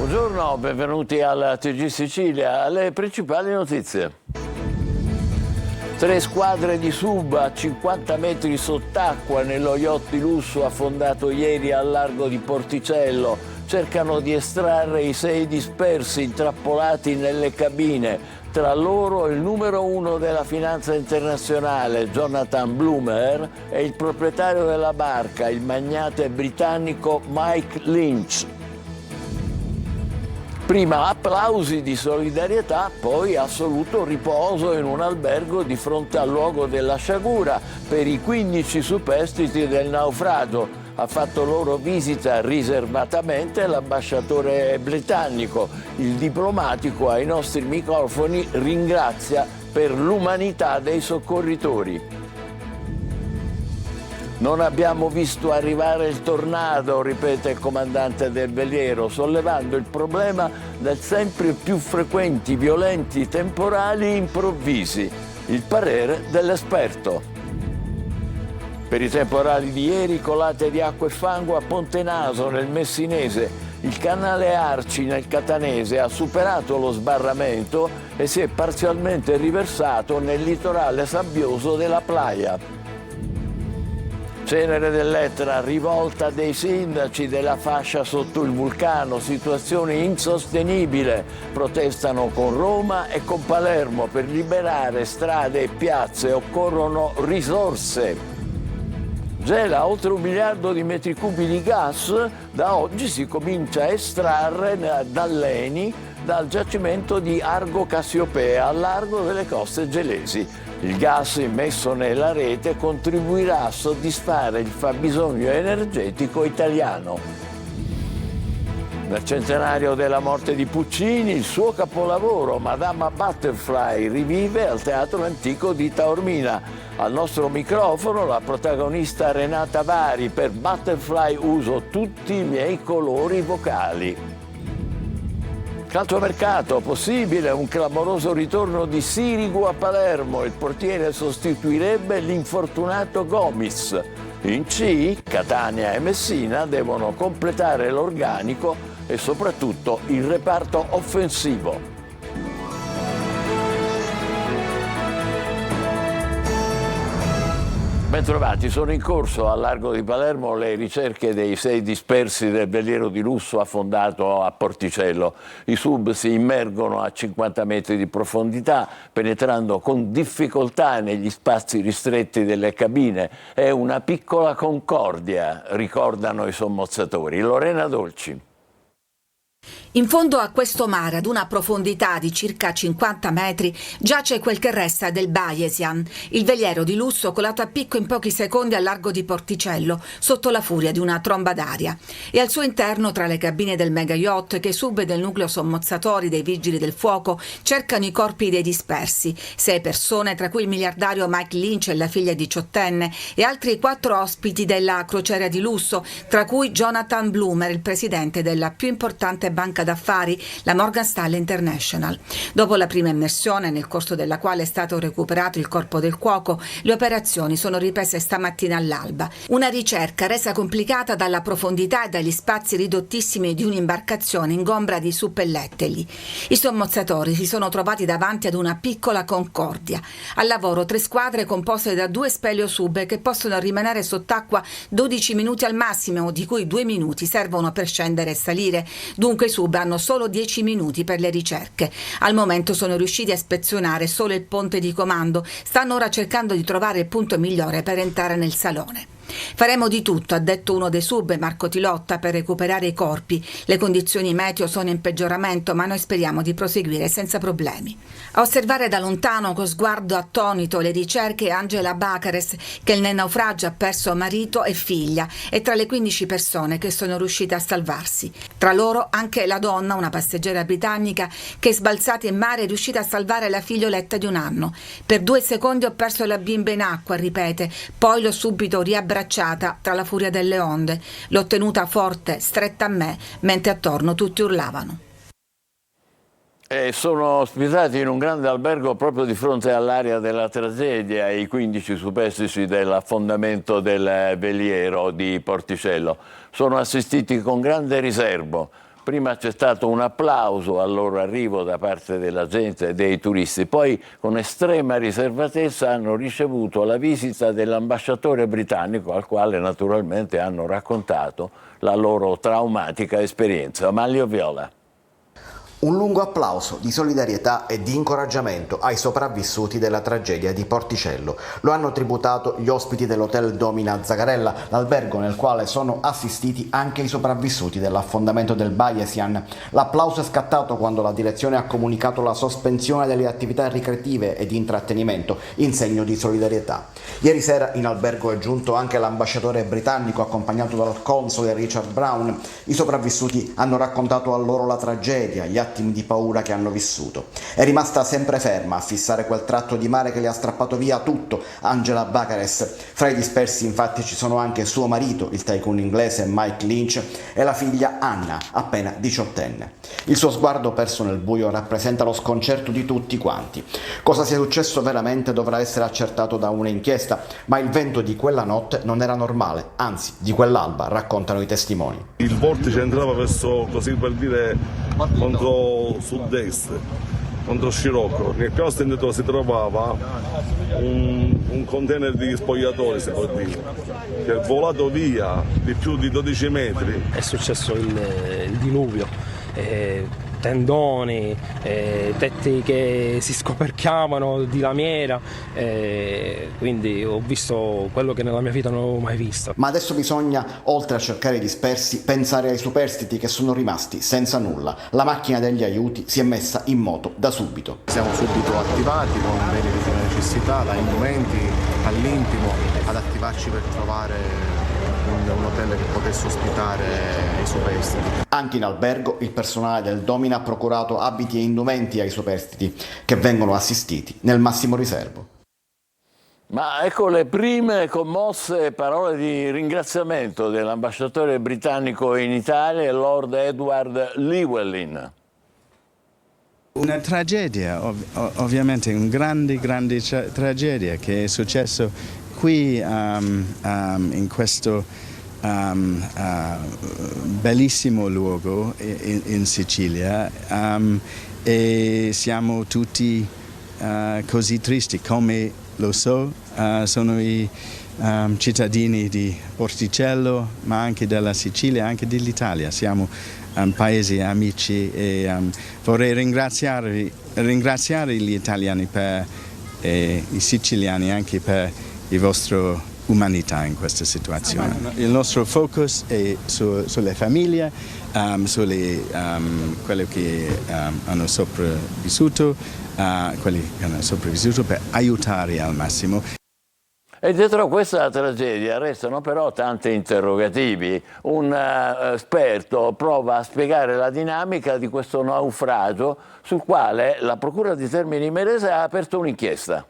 Buongiorno, benvenuti alla TG Sicilia. Le principali notizie. 3 squadre di sub a 50 metri sott'acqua nello yacht di lusso affondato ieri al largo di Porticello. Cercano di estrarre i 6 dispersi intrappolati nelle cabine. Tra loro il numero 1 della finanza internazionale, Jonathan Bloomer, e il proprietario della barca, il magnate britannico Mike Lynch. Prima applausi di solidarietà, poi assoluto riposo in un albergo di fronte al luogo della sciagura per i 15 superstiti del naufragio. Ha fatto loro visita riservatamente l'ambasciatore britannico. Il diplomatico ai nostri microfoni ringrazia per l'umanità dei soccorritori. Non abbiamo visto arrivare il tornado, ripete il comandante del veliero, sollevando il problema del sempre più frequenti violenti temporali improvvisi. Il parere dell'esperto. Per i temporali di ieri, colate di acqua e fango a Pontenaso, nel Messinese. Il canale Arci, nel Catanese, ha superato lo sbarramento e si è parzialmente riversato nel litorale sabbioso della Playa. Cenere dell'Etna, rivolta dei sindaci della fascia sotto il vulcano, situazione insostenibile. Protestano con Roma e con Palermo per liberare strade e piazze, occorrono risorse. Gela oltre 1 miliardo di metri cubi di gas, da oggi si comincia a estrarre dall'ENI dal giacimento di Argo Cassiopea, al largo delle coste gelesi. Il gas immesso nella rete contribuirà a soddisfare il fabbisogno energetico italiano. Nel centenario della morte di Puccini, il suo capolavoro, Madama Butterfly, rivive al Teatro Antico di Taormina. Al nostro microfono la protagonista Renata Vari, per Butterfly uso tutti i miei colori vocali. Calciomercato, possibile un clamoroso ritorno di Sirigu a Palermo. Il portiere sostituirebbe l'infortunato Gomis. In C, Catania e Messina devono completare l'organico e soprattutto il reparto offensivo. Bentrovati, sono in corso al largo di Palermo le ricerche dei 6 dispersi del veliero di lusso affondato a Porticello. I sub si immergono a 50 metri di profondità, penetrando con difficoltà negli spazi ristretti delle cabine. È una piccola concordia, ricordano i sommozzatori. Lorena Dolci. In fondo a questo mare, ad una profondità di circa 50 metri, giace quel che resta del Bayesian, il veliero di lusso colato a picco in pochi secondi al largo di Porticello, sotto la furia di una tromba d'aria. E al suo interno, tra le cabine del mega yacht, che sub e del nucleo sommozzatori dei vigili del fuoco cercano i corpi dei dispersi. 6 persone, tra cui il miliardario Mike Lynch e la figlia diciottenne, e altri 4 ospiti della crociera di lusso, tra cui Jonathan Bloomer, il presidente della più importante banca d'affari, la Morgan Stanley International. Dopo la prima immersione, nel corso della quale è stato recuperato il corpo del cuoco, le operazioni sono riprese stamattina all'alba. Una ricerca resa complicata dalla profondità e dagli spazi ridottissimi di un'imbarcazione ingombra di suppellettili. I sommozzatori si sono trovati davanti ad una piccola concordia. Al lavoro 3 squadre composte da 2 speleosub che possono rimanere sott'acqua 12 minuti al massimo, di cui 2 minuti servono per scendere e salire. Dunque i sub hanno solo 10 minuti per le ricerche. Al momento sono riusciti a ispezionare solo il ponte di comando. Stanno ora cercando di trovare il punto migliore per entrare nel salone. Faremo di tutto, ha detto uno dei sub, Marco Tilotta, per recuperare i corpi. Le condizioni meteo sono in peggioramento, ma noi speriamo di proseguire senza problemi. A osservare da lontano con sguardo attonito le ricerche Angela Bacares, che nel naufragio ha perso marito e figlia, e tra le 15 persone che sono riuscite a salvarsi. Tra loro anche la donna, una passeggera britannica, che sbalzata in mare è riuscita a salvare la figlioletta di 1 anno. Per 2 secondi ho perso la bimba in acqua, ripete, poi l'ho subito riabbracciata tra la furia delle onde. L'ho tenuta forte, stretta a me, mentre attorno tutti urlavano. Sono ospitati in un grande albergo proprio di fronte all'area della tragedia, i 15 superstiti dell'affondamento del veliero di Porticello. Sono assistiti con grande riservo. Prima c'è stato un applauso al loro arrivo da parte della gente e dei turisti, poi con estrema riservatezza hanno ricevuto la visita dell'ambasciatore britannico, al quale naturalmente hanno raccontato la loro traumatica esperienza. Manlio Viola. Un lungo applauso di solidarietà e di incoraggiamento ai sopravvissuti della tragedia di Porticello. Lo hanno tributato gli ospiti dell'Hotel Domina Zagarella, l'albergo nel quale sono assistiti anche i sopravvissuti dell'affondamento del Bayesian. L'applauso è scattato quando la direzione ha comunicato la sospensione delle attività ricreative e di intrattenimento in segno di solidarietà. Ieri sera in albergo è giunto anche l'ambasciatore britannico accompagnato dal console Richard Brown. I sopravvissuti hanno raccontato a loro la tragedia, gli attimi di paura che hanno vissuto. È rimasta sempre ferma a fissare quel tratto di mare che le ha strappato via tutto Angela Bakares. Fra i dispersi infatti ci sono anche suo marito, il tycoon inglese Mike Lynch, e la figlia Anna, appena 18enne. Il suo sguardo perso nel buio rappresenta lo sconcerto di tutti quanti. Cosa sia successo veramente dovrà essere accertato da una inchiesta, ma il vento di quella notte non era normale, anzi di quell'alba, raccontano i testimoni. Il vortice entrava verso, così per dire, contro sud-est, contro Scirocco. Nel piano stenditore si trovava un container di spogliatori, si può dire, che è volato via di più di 12 metri. È successo il diluvio, tendoni, tetti che si scoperchiavano di lamiera, quindi ho visto quello che nella mia vita non avevo mai visto. Ma adesso bisogna, oltre a cercare i dispersi, pensare ai superstiti che sono rimasti senza nulla. La macchina degli aiuti si è messa in moto da subito. Siamo subito attivati con beni di prima necessità, da indumenti all'intimo, ad attivarci per trovare un hotel che potesse ospitare i superstiti. Anche in albergo il personale del Domina ha procurato abiti e indumenti ai superstiti che vengono assistiti nel massimo riservo. Ma ecco le prime commosse parole di ringraziamento dell'ambasciatore britannico in Italia, Lord Edward Llewellyn. Una tragedia, ovviamente, una grande tragedia che è successo qui in questo bellissimo luogo in Sicilia, e siamo tutti così tristi, come lo so, sono i cittadini di Porticello, ma anche della Sicilia, anche dell'Italia. Siamo paesi amici e vorrei ringraziare gli italiani e i siciliani anche per la vostra umanità in questa situazione. Il nostro focus è sulle famiglie, sulle quelli che hanno sopravvissuto, per aiutare al massimo. E dietro a questa tragedia restano però tanti interrogativi. Un esperto prova a spiegare la dinamica di questo naufragio sul quale la Procura di Termini Imerese ha aperto un'inchiesta.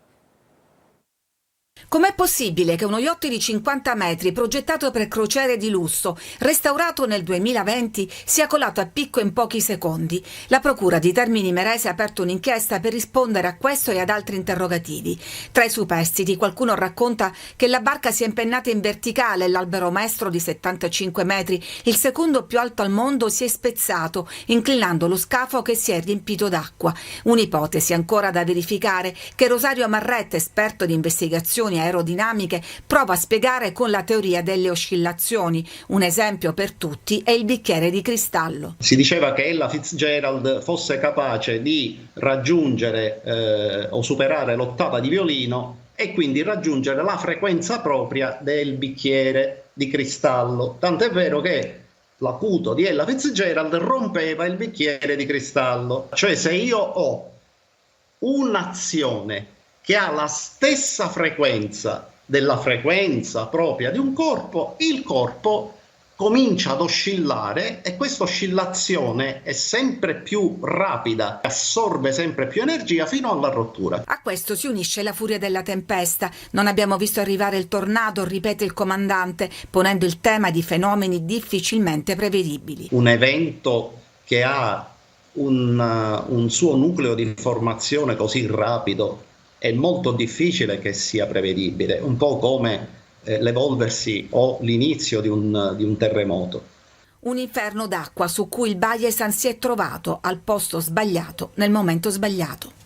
Com'è possibile che uno yacht di 50 metri, progettato per crociere di lusso, restaurato nel 2020, sia colato a picco in pochi secondi? La Procura di Termini Imerese ha aperto un'inchiesta per rispondere a questo e ad altri interrogativi. Tra i superstiti, qualcuno racconta che la barca si è impennata in verticale e l'albero maestro di 75 metri, il secondo più alto al mondo, si è spezzato, inclinando lo scafo che si è riempito d'acqua. Un'ipotesi ancora da verificare che Rosario Marretta, esperto di investigazioni aerodinamiche, prova a spiegare con la teoria delle oscillazioni. Un esempio per tutti è il bicchiere di cristallo. Si diceva che Ella Fitzgerald fosse capace di raggiungere o superare l'ottava di violino e quindi raggiungere la frequenza propria del bicchiere di cristallo. Tant'è vero che l'acuto di Ella Fitzgerald rompeva il bicchiere di cristallo. Cioè, se io ho un'azione che ha la stessa frequenza della frequenza propria di un corpo, il corpo comincia ad oscillare e questa oscillazione è sempre più rapida, assorbe sempre più energia fino alla rottura. A questo si unisce la furia della tempesta. Non abbiamo visto arrivare il tornado, ripete il comandante, ponendo il tema di fenomeni difficilmente prevedibili. Un evento che ha un suo nucleo di informazione così rapido è molto difficile che sia prevedibile, un po' come l'evolversi o l'inizio di un terremoto. Un inferno d'acqua su cui il Bayesan si è trovato al posto sbagliato nel momento sbagliato.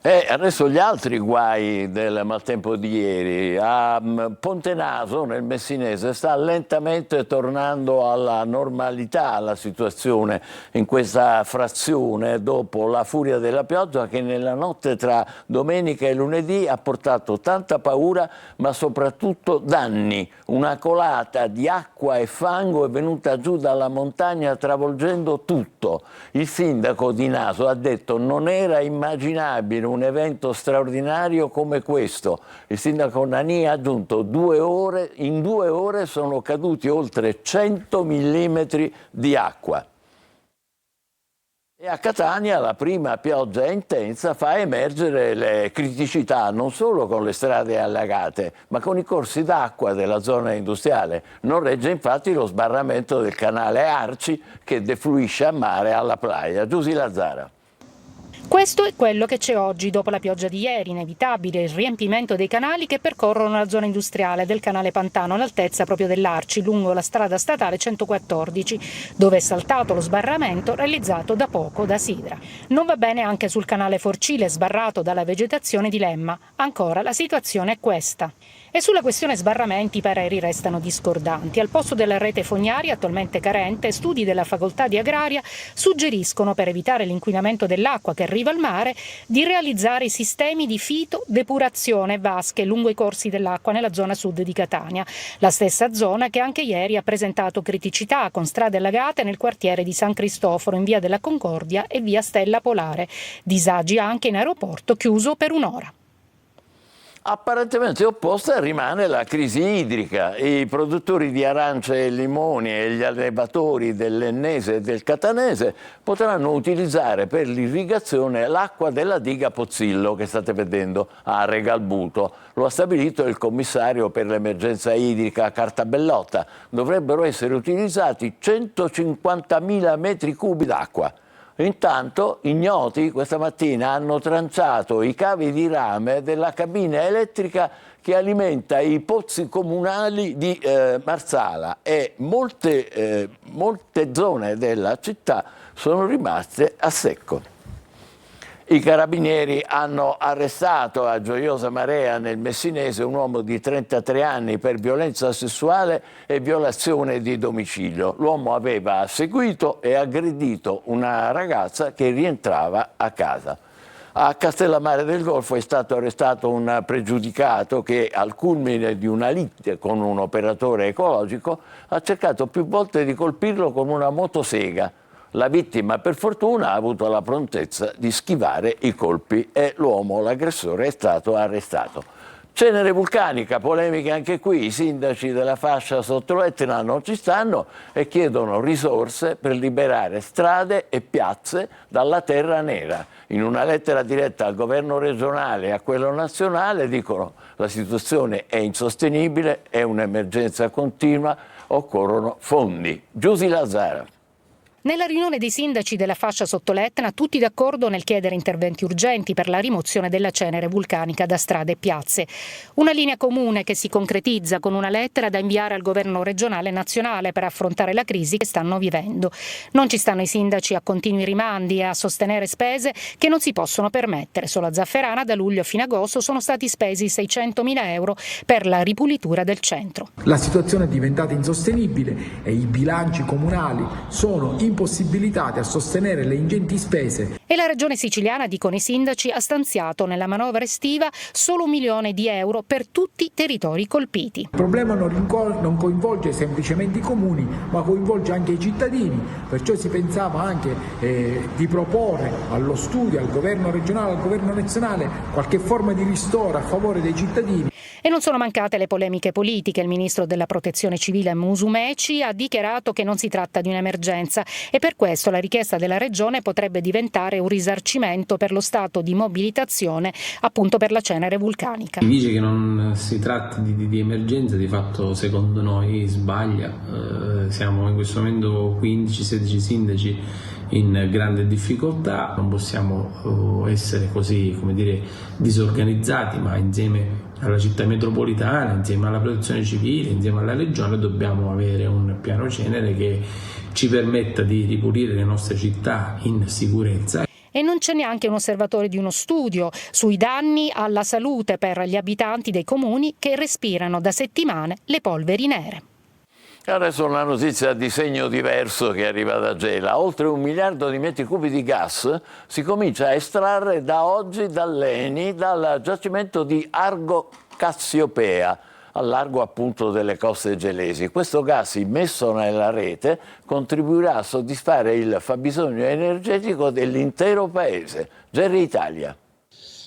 E adesso gli altri guai del maltempo di ieri. A Pontenaso, nel Messinese, sta lentamente tornando alla normalità la situazione in questa frazione dopo la furia della pioggia che nella notte tra domenica e lunedì ha portato tanta paura ma soprattutto danni. Una colata di acqua e fango è venuta giù dalla montagna travolgendo tutto. Il sindaco di Naso ha detto non era immaginabile un evento straordinario come questo. Il sindaco Nani ha aggiunto in 2 ore sono caduti oltre 100 millimetri di acqua. E a Catania la prima pioggia intensa fa emergere le criticità non solo con le strade allagate, ma con i corsi d'acqua della zona industriale. Non regge infatti lo sbarramento del canale Arci che defluisce a mare alla Playa. Giusy Lazzara. Questo è quello che c'è oggi dopo la pioggia di ieri, inevitabile il riempimento dei canali che percorrono la zona industriale del canale Pantano all'altezza proprio dell'Arci, lungo la strada statale 114, dove è saltato lo sbarramento realizzato da poco da Sidra. Non va bene anche sul canale Forcile, sbarrato dalla vegetazione di Lemma. Ancora la situazione è questa. E sulla questione sbarramenti i pareri restano discordanti. Al posto della rete fognaria, attualmente carente, studi della facoltà di agraria suggeriscono, per evitare l'inquinamento dell'acqua che arriva al mare, di realizzare sistemi di fitodepurazione vasche lungo i corsi dell'acqua nella zona sud di Catania. La stessa zona che anche ieri ha presentato criticità con strade allagate nel quartiere di San Cristoforo in via della Concordia e via Stella Polare. Disagi anche in aeroporto, chiuso per un'ora. Apparentemente opposta rimane la crisi idrica. I produttori di arance e limoni e gli allevatori dell'Ennese e del Catanese potranno utilizzare per l'irrigazione l'acqua della diga Pozzillo che state vedendo a Regalbuto. Lo ha stabilito il commissario per l'emergenza idrica Cartabellotta. Dovrebbero essere utilizzati 150.000 metri cubi d'acqua. Intanto ignoti questa mattina hanno tranciato i cavi di rame della cabina elettrica che alimenta i pozzi comunali di Marsala e molte zone della città sono rimaste a secco. I carabinieri hanno arrestato a Gioiosa Marea nel Messinese un uomo di 33 anni per violenza sessuale e violazione di domicilio. L'uomo aveva seguito e aggredito una ragazza che rientrava a casa. A Castellammare del Golfo è stato arrestato un pregiudicato che al culmine di una lite con un operatore ecologico ha cercato più volte di colpirlo con una motosega. La vittima, per fortuna, ha avuto la prontezza di schivare i colpi e l'uomo, l'aggressore, è stato arrestato. Cenere vulcanica, polemiche anche qui. I sindaci della fascia sotto l'Etna non ci stanno e chiedono risorse per liberare strade e piazze dalla terra nera. In una lettera diretta al governo regionale e a quello nazionale dicono la situazione è insostenibile, è un'emergenza continua, occorrono fondi. Giusy Lazzara. Nella riunione dei sindaci della fascia sotto l'Etna, tutti d'accordo nel chiedere interventi urgenti per la rimozione della cenere vulcanica da strade e piazze. Una linea comune che si concretizza con una lettera da inviare al governo regionale e nazionale per affrontare la crisi che stanno vivendo. Non ci stanno i sindaci a continui rimandi e a sostenere spese che non si possono permettere. Solo a Zafferana da luglio fino a agosto sono stati spesi 600.000 euro per la ripulitura del centro. La situazione è diventata insostenibile e i bilanci comunali sono impossibilitati a sostenere le ingenti spese. E la regione siciliana, dicono i sindaci, ha stanziato nella manovra estiva solo 1 milione di euro per tutti i territori colpiti. Il problema non coinvolge semplicemente i comuni, ma coinvolge anche i cittadini, perciò si pensava anche di proporre allo studio, al governo regionale, al governo nazionale, qualche forma di ristoro a favore dei cittadini. E non sono mancate le polemiche politiche. Il ministro della protezione civile Musumeci ha dichiarato che non si tratta di un'emergenza e per questo la richiesta della regione potrebbe diventare un risarcimento per lo stato di mobilitazione appunto per la cenere vulcanica. Chi dice che non si tratta di emergenza di fatto secondo noi sbaglia. Siamo in questo momento 15-16 sindaci in grande difficoltà, non possiamo essere così, come dire, disorganizzati, ma insieme alla città metropolitana, insieme alla protezione civile, insieme alla regione, dobbiamo avere un piano Cenere che ci permetta di ripulire le nostre città in sicurezza. E non c'è neanche un osservatorio di uno studio sui danni alla salute per gli abitanti dei comuni che respirano da settimane le polveri nere. Adesso una notizia di segno diverso che arriva da Gela. Oltre 1 miliardo di metri cubi di gas si comincia a estrarre da oggi dall'ENI dal giacimento di Argo Cassiopea, al largo appunto delle coste gelesi. Questo gas immesso nella rete contribuirà a soddisfare il fabbisogno energetico dell'intero paese. Gerry Italia.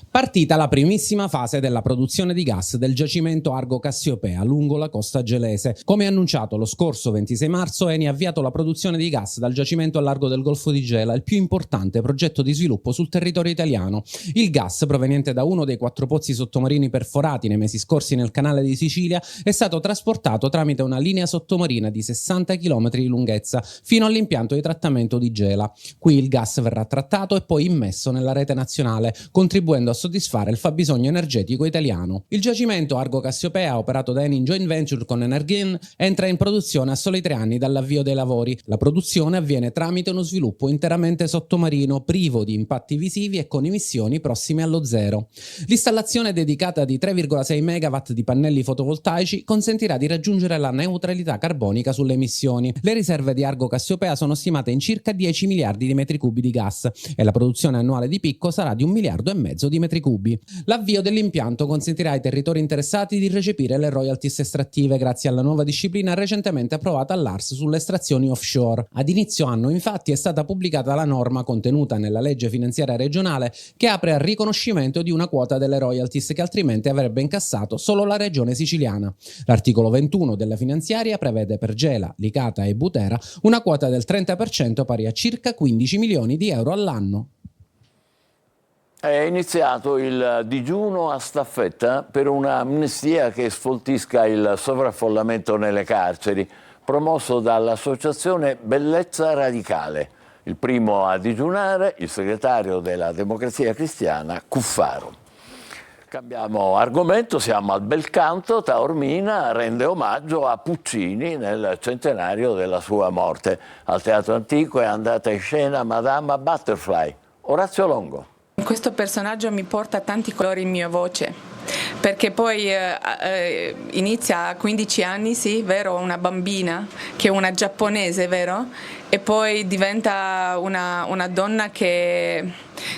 Partita la primissima fase della produzione di gas del giacimento Argo Cassiopea lungo la costa gelese. Come annunciato lo scorso 26 marzo, Eni ha avviato la produzione di gas dal giacimento a largo del Golfo di Gela, il più importante progetto di sviluppo sul territorio italiano. Il gas, proveniente da uno dei 4 pozzi sottomarini perforati nei mesi scorsi nel canale di Sicilia, è stato trasportato tramite una linea sottomarina di 60 km di lunghezza fino all'impianto di trattamento di Gela. Qui il gas verrà trattato e poi immesso nella rete nazionale, contribuendo a soddisfare il fabbisogno energetico italiano. Il giacimento Argo Cassiopea, operato da Eni in joint venture con Energin, entra in produzione a soli 3 anni dall'avvio dei lavori. La produzione avviene tramite uno sviluppo interamente sottomarino, privo di impatti visivi e con emissioni prossime allo zero. L'installazione dedicata di 3,6 MW di pannelli fotovoltaici consentirà di raggiungere la neutralità carbonica sulle emissioni. Le riserve di Argo Cassiopea sono stimate in circa 10 miliardi di metri cubi di gas e la produzione annuale di picco sarà di 1,5 miliardi di metri cubi. L'avvio dell'impianto consentirà ai territori interessati di recepire le royalties estrattive grazie alla nuova disciplina recentemente approvata all'ARS sulle estrazioni offshore. Ad inizio anno, infatti, è stata pubblicata la norma contenuta nella legge finanziaria regionale che apre al riconoscimento di una quota delle royalties che altrimenti avrebbe incassato solo la regione siciliana. L'articolo 21 della finanziaria prevede per Gela, Licata e Butera una quota del 30% pari a circa 15 milioni di euro all'anno. È iniziato il digiuno a staffetta per un'amnistia che sfoltisca il sovraffollamento nelle carceri, promosso dall'associazione Bellezza Radicale. Il primo a digiunare, il segretario della Democrazia Cristiana, Cuffaro. Cambiamo argomento, siamo al Belcanto. Taormina rende omaggio a Puccini nel centenario della sua morte. Al Teatro Antico è andata in scena Madama Butterfly. Orazio Longo. Questo personaggio mi porta tanti colori in mia voce, perché poi inizia a 15 anni, sì, vero, una bambina, che è una giapponese, vero? E poi diventa una donna che,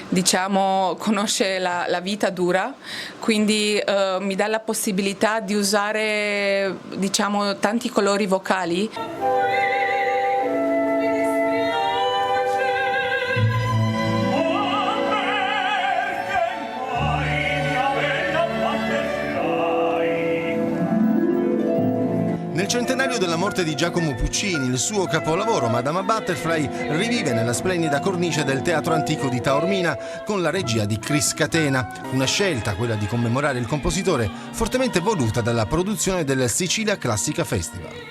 diciamo, conosce la vita dura, quindi mi dà la possibilità di usare, diciamo, tanti colori vocali. Nel centenario della morte di Giacomo Puccini, il suo capolavoro Madama Butterfly rivive nella splendida cornice del Teatro Antico di Taormina con la regia di Chris Catena, una scelta, quella di commemorare il compositore, fortemente voluta dalla produzione del Sicilia Classica Festival.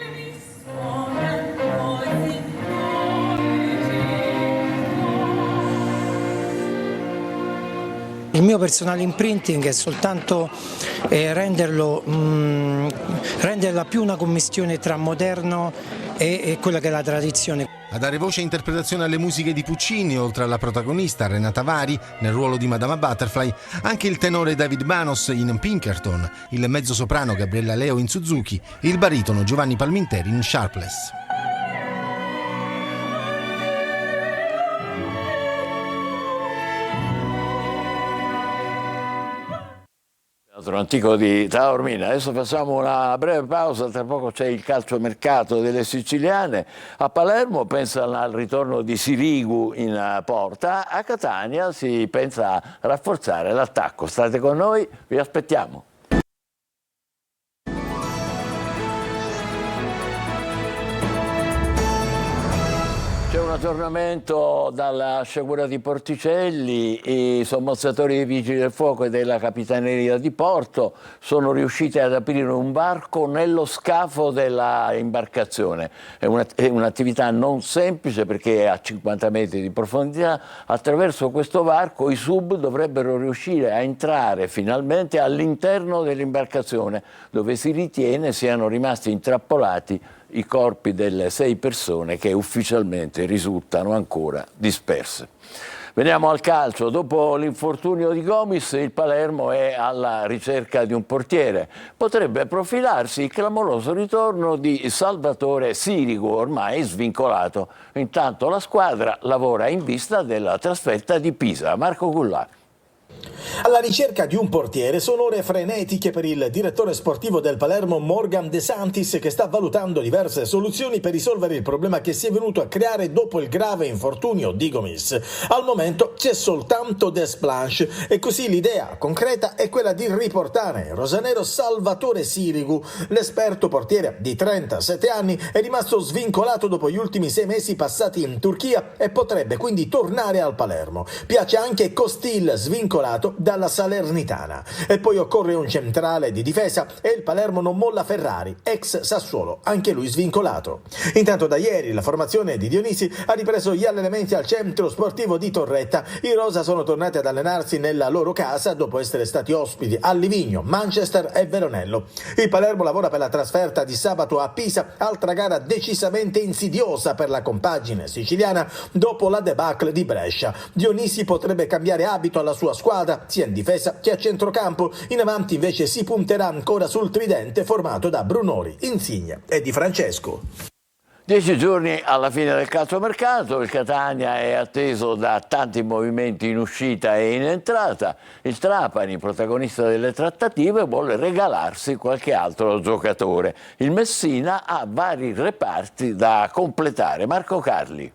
Il mio personale imprinting è soltanto renderla più una commistione tra moderno e quella che è la tradizione. A dare voce e interpretazione alle musiche di Puccini, oltre alla protagonista Renata Vari nel ruolo di Madama Butterfly, anche il tenore David Banos in Pinkerton, il mezzosoprano Gabriella Leo in Suzuki, il baritono Giovanni Palminteri in Sharpless. Teatro Antico di Taormina. Adesso facciamo una breve pausa, tra poco c'è il calciomercato delle siciliane. A Palermo pensano al ritorno di Sirigu in porta, a Catania si pensa a rafforzare l'attacco. State con noi, vi aspettiamo. C'è una aggiornamento dalla sciagura di Porticelli. I sommozzatori dei Vigili del Fuoco e della Capitaneria di Porto sono riusciti ad aprire un varco nello scafo della imbarcazione. È un'attività non semplice perché è a 50 metri di profondità. Attraverso questo varco i sub dovrebbero riuscire a entrare finalmente all'interno dell'imbarcazione, dove si ritiene siano rimasti intrappolati i corpi delle 6 persone che ufficialmente risultano ancora disperse. Veniamo al calcio. Dopo l'infortunio di Gomis, il Palermo è alla ricerca di un portiere. Potrebbe profilarsi il clamoroso ritorno di Salvatore Sirigu, ormai svincolato. Intanto la squadra lavora in vista della trasferta di Pisa. Marco Gullà. Alla ricerca di un portiere sono ore frenetiche per il direttore sportivo del Palermo Morgan De Santis, che sta valutando diverse soluzioni per risolvere il problema che si è venuto a creare dopo il grave infortunio di Gomis. Al momento c'è soltanto Desplanche e così l'idea concreta è quella di riportare il rosanero Salvatore Sirigu. L'esperto portiere di 37 anni è rimasto svincolato dopo gli ultimi 6 mesi passati in Turchia e potrebbe quindi tornare al Palermo. Piace anche Costil, svincolato dalla Salernitana. E poi occorre un centrale di difesa e il Palermo non molla Ferrari, ex Sassuolo, anche lui svincolato. Intanto da ieri la formazione di Dionisi ha ripreso gli allenamenti al centro sportivo di Torretta. I rosa sono tornati ad allenarsi nella loro casa dopo essere stati ospiti a Livigno, Manchester e Veronello. Il Palermo lavora per la trasferta di sabato a Pisa, altra gara decisamente insidiosa per la compagine siciliana dopo la debacle di Brescia. Dionisi potrebbe cambiare abito alla sua squadra, sia in difesa che a centrocampo. In avanti invece si punterà ancora sul tridente formato da Brunori, Insigne e Di Francesco. 10 giorni alla fine del calciomercato, il Catania è atteso da tanti movimenti in uscita e in entrata. Il Trapani, protagonista delle trattative, vuole regalarsi qualche altro giocatore. Il Messina ha vari reparti da completare. Marco Carli.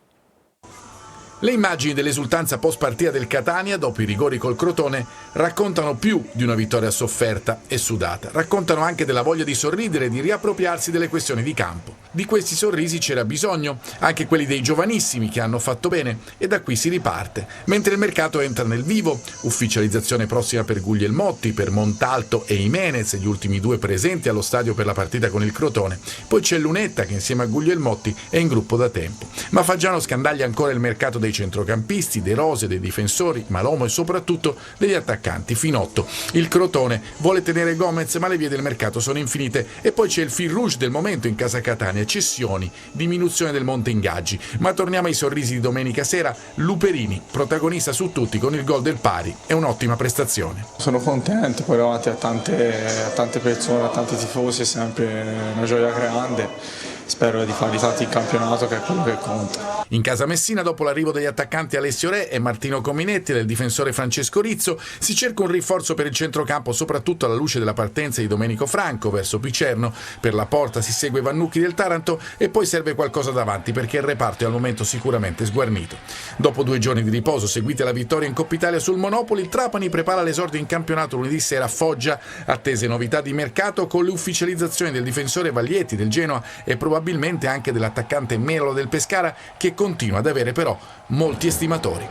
Le immagini dell'esultanza post partita del Catania dopo i rigori col Crotone raccontano più di una vittoria sofferta e sudata. Raccontano anche della voglia di sorridere e di riappropriarsi delle questioni di campo. Di questi sorrisi c'era bisogno, anche quelli dei giovanissimi che hanno fatto bene, e da qui si riparte. Mentre il mercato entra nel vivo, ufficializzazione prossima per Guglielmotti, per Montalto e Jimenez, gli ultimi 2 presenti allo stadio per la partita con il Crotone. Poi c'è Lunetta che insieme a Guglielmotti è in gruppo da tempo. Ma Faggiano scandaglia ancora il mercato dei centrocampisti, De Rose, dei difensori, Malomo e soprattutto degli attaccanti. Finotto. Il Crotone vuole tenere Gomez, ma le vie del mercato sono infinite. E poi c'è il fil rouge del momento in casa Catania: cessioni, diminuzione del monte ingaggi. Ma torniamo ai sorrisi di domenica sera. Luperini, protagonista su tutti con il gol del pari, è un'ottima prestazione. Sono contento, poi davanti a tante persone, a tanti tifosi, è sempre una gioia grande. Spero di farli tanti in campionato, che è quello che conta. In casa Messina, dopo l'arrivo degli attaccanti Alessio Re e Martino Cominetti e del difensore Francesco Rizzo, si cerca un rinforzo per il centrocampo, soprattutto alla luce della partenza di Domenico Franco verso Picerno. Per la porta si segue Vannucchi del Taranto e poi serve qualcosa davanti, perché il reparto è al momento sicuramente sguarnito. Dopo 2 giorni di riposo seguiti alla vittoria in Coppa Italia sul Monopoli, il Trapani prepara l'esordio in campionato lunedì sera a Foggia. Attese novità di mercato con le ufficializzazioni del difensore Vaglietti del Genoa e probabilmente anche dell'attaccante Melo del Pescara, che continua ad avere però molti estimatori.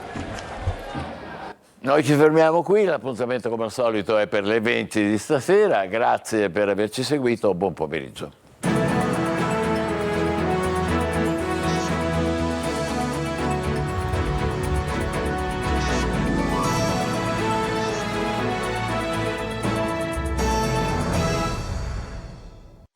Noi ci fermiamo qui, l'appuntamento come al solito è per le 20 di stasera. Grazie per averci seguito, buon pomeriggio.